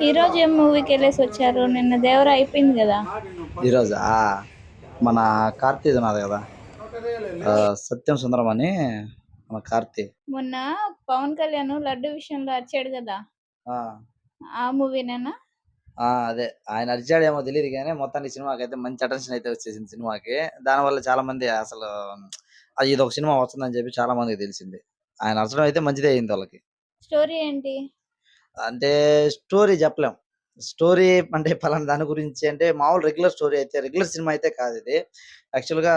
ఈరోజు ఏం మూవీకి వెళ్ళేసి వచ్చారు? నిన్న దేవర అయిపోయింది కదా. ఈరోజా మన కార్తీది ఉన్నది కదా, సత్యం సుందరం అని మన కార్తీ. మొన్న పవన్ కళ్యాణ్ లడ్డు విషయంలో వచ్చాడు కదా, ఆ, ఆ మూవీనేనా? అదే ఆయన అరిచాడేమో తెలియదు కానీ మొత్తానికి సినిమాకి అయితే మంచి అటెన్షన్ అయితే వచ్చేసింది సినిమాకి. దానివల్ల చాలా మంది అసలు అది ఇది ఒక సినిమా వస్తుందని చెప్పి చాలా మందికి తెలిసింది. ఆయన అరచడం అయితే మంచిదే అయింది వాళ్ళకి. స్టోరీ ఏంటి? అంటే స్టోరీ చెప్పలేం. స్టోరీ అంటే పలానా దాని గురించి అంటే మామూలు రెగ్యులర్ స్టోరీ అయితే రెగ్యులర్ సినిమా అయితే కాదు ఇది. యాక్చువల్‌గా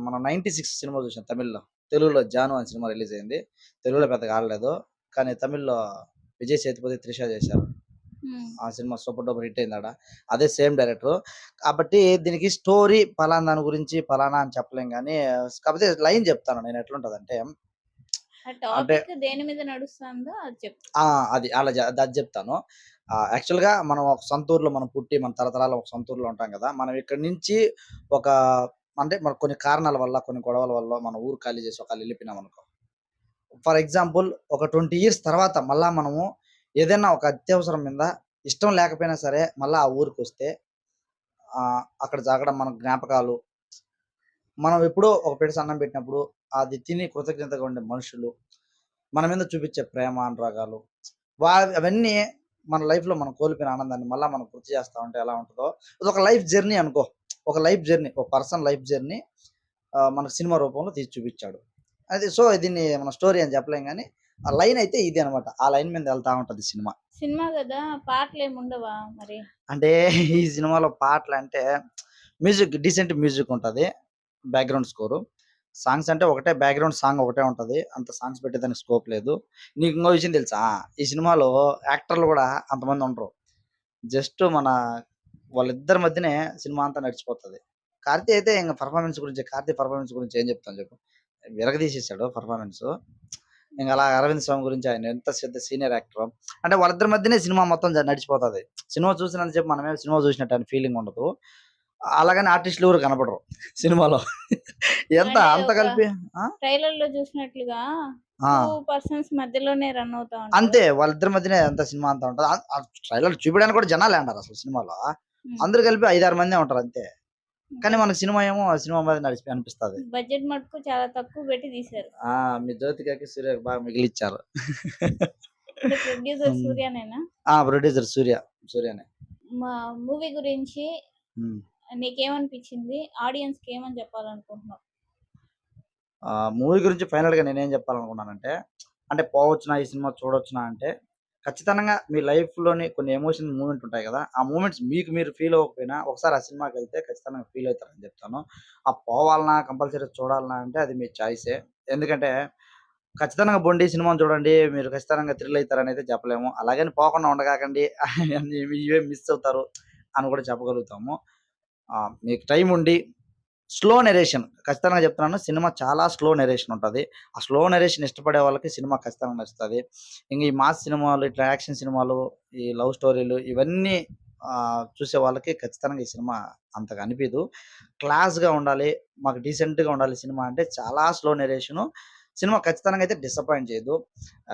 మనం 96 సినిమా చూసాం తమిళ్‌లో. తెలుగులో 'జాను' అని సినిమా రిలీజ్ అయింది. తెలుగులో పెద్దగా ఆడలేదు. కానీ తమిళ్‌లో విజయ్ సేతుపతి, త్రిష చేశారు. ఆ సినిమా సూపర్ డూపర్ హిట్ అయిందాడ. అదే సేమ్ డైరెక్టర్. కాబట్టి దీనికి స్టోరీ పలానా దాని గురించి పలానా అని చెప్పలేం గానీ, కాకపోతే లైన్ చెప్తాను నేను ఎట్లుంటదంటే ఆ అంటే టాపిక్ దేని మీద నడుస్తుందో అది చెప్పు. అది అలా అది చెప్తాను. యాక్చువల్‌గా మనం ఒక సొంత ఊర్లో మనం పుట్టి, మన తరతరాలు ఒక సొంత ఊర్లో ఉంటాం గదా! మనం ఇక్కడి నుంచి ఒక అంటే మనకు కొన్ని కారణాల వల్ల, కొన్ని గొడవల వల్ల మన ఊరు ఖాళీ చేసి ఒకవేళ ఎళ్ళిపోయినామనుకో. ఫర్ ఎగ్జాంపుల్ ఒక 20 ఇయర్స్ తర్వాత మళ్ళా మనము ఏదైనా ఒక అత్యవసరం మీద ఇష్టం లేకపోయినా సరే మళ్ళా ఆ ఊరికొస్తే అక్కడ జరగడం మన జ్ఞాపకాలు, మనం ఎప్పుడో ఒక పిడిసి అన్నం పెట్టినప్పుడు అది తిని కృతజ్ఞతగా ఉండే మనుషులు, మన మీద చూపించే ప్రేమ, అనురాగాలు అవన్నీ మన లైఫ్‌లో మనం కోల్పోయిన ఆనందాన్ని మళ్ళా మనం గుర్తు చేస్తా ఉంటే ఎలా ఉంటదో, అదొక లైఫ్ జర్నీ అనుకో. ఒక లైఫ్ జర్నీ, ఒక పర్సన్ లైఫ్ జర్నీ మనకు సినిమా రూపంలో తీసి చూపించాడు. అది సో, దీన్ని మనం స్టోరీ అని చెప్పలేం గానీ, ఆ లైన్ అయితే ఇదే అనమాట. ఆ లైన్ మీద ఎళ్తా ఉంటది సినిమా. సినిమా కదా, పాటలేమి ఉండవా మరి? అంటే ఈ సినిమాలో పాటలంటే మ్యూజిక్ డీసెంట్ మ్యూజిక్ ఉంటది. Background score. సాంగ్స్ అంటే ఒకటే బ్యాక్‌గ్రౌండ్ సాంగ్ ఒకటే ఉంటది. అంత సాంగ్స్ పెట్టేదానికి స్కోప్ లేదు. నీకు ఇంకో విషయం తెలుసా? ఈ సినిమాలో యాక్టర్‌లు గూడా అంతమంది ఉండరు. జస్ట్ మన వాళ్ళిద్దరి మధ్యనే సినిమా అంతా నడిచిపోతది. కార్తీ అయితే ఇంగ కార్తీ పెర్ఫార్మన్స్ గురించి ఏం చెప్తాను చెప్పు. విరగదీసేసాడు పెర్ఫార్మన్సు. ఇంగ అలా అరవింద్ స్వామి గురించి ఆయన ఎంత పెద్ద సీనియర్ యాక్టర్. అంటే వాళ్ళిద్దరి మధ్యనే సినిమా మొత్తం నడిచిపోతది. సినిమా చూసినంత సేపు మనమేమో సినిమా చూసినట్టు అని ఫీలింగ్ ఉండదు. అలాగని ఆర్టిస్ట్‌లు ఎవరు కనపడరు సినిమాలో. ఎంత అంటే అంత ఒక కలిపి ఆ! ట్రైలర్‌లో చూసినట్లుగా ఆ! 2 పర్సన్స్ మధ్యలోనే రన్ అవుతా ఉంటదా? అంతే. వాళ్ళిద్దరి మధ్యనే అంతా సినిమా అంతా ఉంటది. ఆ ట్రైలర్ చూపియడానికి కూడా జనాలేండరసలు సినిమాలో. హ్మ్. అందరూ కలిపి 5, 6 మందే ఉంటారంతే. కానీ బడ్ మనకు సినిమా ఏమో సినిమా మీద అనిపిస్తది. బడ్జెట్ మటుకు చాలా తక్కువ పెట్టి తీశారు. ఆ! మీ 'జ్యోతికకి', 'సూర్యకి' బాగా మిగిలిచ్చారు. అంటే ప్రొడ్యూసర్ హ్మ్. సూర్యనేనా? ప్రొడ్యూసర్ సూర్యనే. మా మూవీ గురించి హ్మ్. నీకేమనిపించింది? ఆడియన్స్‌కి ఏమని చెప్పాలనుకుంటున్నావు? మూవీ గురించి ఫైనల్‌గా నేనేం చెప్పాలనుకున్నానంటే, అంటే పోవచ్చునా ఈ సినిమా చూడొచ్చునా అంటే, ఖచ్చితంగా మీ లైఫ్‌లోని కొన్ని ఎమోషనల్ మూమెంట్ ఉంటాయి గదా! ఆ మూమెంట్స్ మీకు మీరు ఫీల్ అవ్వకపోయినా ఒకసారి ఆ సినిమాకెళ్తే ఖచ్చితంగా ఫీల్ అవుతారని చెప్తాను. పోవాలనా, కంపల్సరీ చూడాలనా అంటే అది మీ చాయిసే. ఎందుకంటే ఖచ్చితంగా బొండి సినిమాని చూడండి. మీరు ఖచ్చితంగా థ్రిల్ అయితారనైతే చెప్పలేము. అలాగని పోకుండా ఉండగాకండి ఇవేం మిస్ అవుతారు అని కూడా చెప్పగలుగుతాము. మీకు టైం ఉండి స్లో నరేషన్ ఖచ్చితంగా చెప్తున్నాను. సినిమా చాలా స్లో నరేషన్ ఉంటది. ఆ స్లో నరేషన్ ఇష్టపడే వాళ్ళకి సినిమా ఖచ్చితంగా నచ్చుతది. ఇంక ఈ మాస్ సినిమాలు, ఇట్లా యాక్షన్ సినిమాలు, ఈ లవ్ స్టోరీలు ఇవన్నీ చూసే వాళ్ళకి ఖచ్చితంగా ఈ సినిమా అంతగా అనిపియదు. క్లాస్‌గా ఉండాలి. మాకు డీసెంట్‌గా ఉండాలి సినిమా అంటే చాలా స్లో నరేషను. సినిమా ఖచ్చితంగా అయితే డిసప్పాయింట్ చేయదు.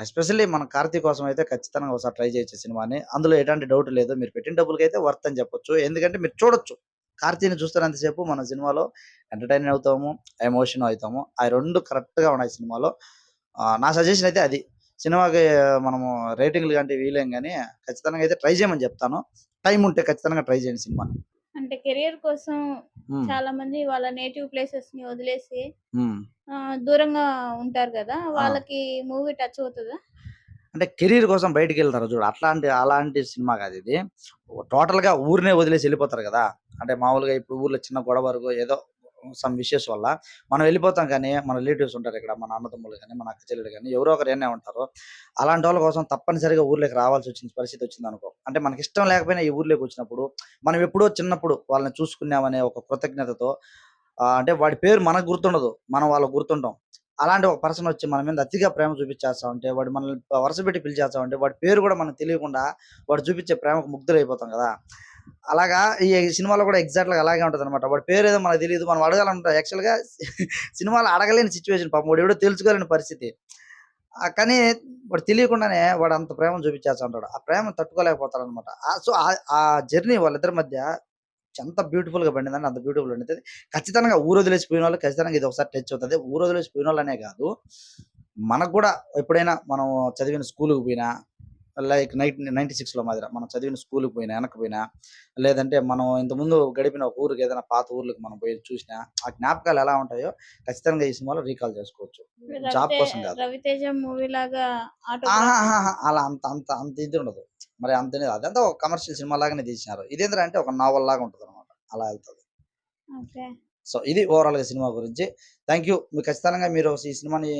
ఎస్పెషల్లీ మన 'కార్తీ' కోసం అయితే ఖచ్చితంగా ఒకసారి ట్రై చేయొచ్చు సినిమాని. అందులో ఎటువంటి డౌట్ లేదు. మీరు పెట్టిన డబ్బులకైతే వర్త్ అని చెప్పొచ్చు. ఎందుకంటే మీరు చూడొచ్చు. 'కార్తీని' చూస్తున్నంత సేపు మన సినిమాలో ఎంటర్‌టైన్ అవుతాము, ఎమోషన్ అయితాము. ఆ 2 కరెక్ట్‌గా ఉన్నాయి సినిమాలో. నా సజెషన్ అయితే అది. సినిమాకి మనము రేటింగ్‌లు గాంటివి ఇయలేం గానీ, ఖచ్చితంగా అయితే ట్రై చేయమని చెప్తాను. టైమ్ ఉంటే ఖచ్చితంగా ట్రై చేయండి సినిమాని. అంటే కెరియర్ కోసం హ్మ్. చాలామంది వాళ్ళ నేటివ్ ప్లేసెస్‌ని వదిలేసి హ్మ్. దూరంగా ఉంటారు గదా! ఆ! వాళ్ళకి మూవీ టచ్ అవుతదా? అంటే కెరీర్ కోసం బయటికెళ్తారు చూడు. అలాంటి సినిమా కాదిది. టోటల్‌గా ఊరినే వదిలేసి ఎళ్ళిపోతారు గదా! అంటే మామూలుగా ఇప్పుడు ఊర్లో చిన్న గొడవ వరకు ఏదో సమ్ ఇష్యూస్ వల్ల మనం వెళ్ళిపోతాం కానీ, మన రిలేటివ్స్ ఉంటారు ఇక్కడ. మన అన్నదమ్ములు గాని, మన అక్క చెల్లెలు గాని ఎవరో ఒకరు ఈడనే ఉంటారు. అలాంటోళ్ళ కోసం తప్పనిసరిగా ఊర్లోకి రావాల్సొచ్చిన పరిస్థితి వచ్చిందనుకో. అంటే మనకిష్టం లేకపోయినా ఈ ఊర్లోకొచ్చినప్పుడు, మనం ఎప్పుడో చిన్నప్పుడు వాళ్ళని చూసుకున్నామనే ఒక కృతజ్ఞతతో అంటే వాడి పేరు మనకు గుర్తుండదు. మనం వాళ్ళకి గుర్తుంటాం. అలాంటి ఒక పర్సన్ వచ్చి మన మీద అతిగా ప్రేమ చూపించేస్తా ఉంటే, వాడు మనల్ని వరుసపెట్టి పిలిచేస్తా ఉంటే, వాడి పేరు కూడా మనకు తెలియకుండా వాడు చూపించే ప్రేమకు ముగ్ధులైపోతాం కదా! అలాగా ఈ సినిమాలో కూడా ఎగ్జాక్ట్‌గా అలాగే ఉంటదనమాట. వాడి పేరేదో మనకు తెలీదు. మనం అడగాలంటే యాక్చువల్‌గా సినిమాలో అడగలేని సిట్యుయేషన్ పాపం వాడెవడో తెలుసుకోలేని పరిస్థితి. కానీ వాడు తెలియకుండానే వాడు అంత ప్రేమను చూపించేస్తుంటాడు. ఆ ప్రేమను తట్టుకోలేకపోతాడనమాట. ఆ జర్నీ వాళ్ళిద్దరి మధ్య ఎంత బ్యూటిఫుల్‌గా పండిందంటే అంత బ్యూటిఫుల్‌గా పండిద్ది. ఖచ్చితంగా ఊరొదిలేసి పోయినోళ్ళు ఖచ్చితంగా ఇది ఒకసారి టచ్ అవుతది. ఊరొదిలేసి పోయినోళ్ళనే కాదు, మనకు గూడా ఎప్పుడైనా మనం చదివిన స్కూలుకి పోయినా, లైక్ 96లో మాదిర మనం చదివిన స్కూలుకి పోయినా, ఎనక్కి పోయినా, లేదంటే మనం ఇంతకుముందు గడిపిన ఒక ఊరికి ఏదైనా పాత ఊర్లకి మనం పోయి చూసినా, ఆ జ్ఞాపకాలు ఎలా ఉంటాయో ఖచ్చితంగా ఈ సినిమాలో రీకాల్ చేసుకోవచ్చు. జాబ్ కోసం గాదు. 'రవితేజ' మూవీలాగా ఆటోగ్రాఫ్ ఆహాహాహా! అలా అంత ఇదుండదు. మరి అదంతా ఒక కమర్షియల్ సినిమా లాగానే తీసినారు. ఇదేందిరా అంటే ఒక నావెల్ లాగా ఉంటదనమాట. అలా ఎళ్తది. ఓకే. సో, ఇది ఓవరాల్‌గా సినిమా గురించి. Thank you. మీరు ఖచ్చితంగా మీరు ఈ సినిమాని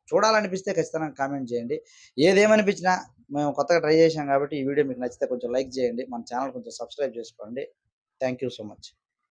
చూడాలనిపిస్తే ఖచ్చితంగా కామెంట్ చేయండి. ఏదేమనిపించినా మేము కొత్తగా ట్రై చేశాం కాబట్టి ఈ వీడియో మీకు నచ్చితే కొంచెం లైక్ చేయండి. మన ఛానెల్ కొంచెం సబ్స్క్రైబ్ చేసుకోండి. Thank you so much.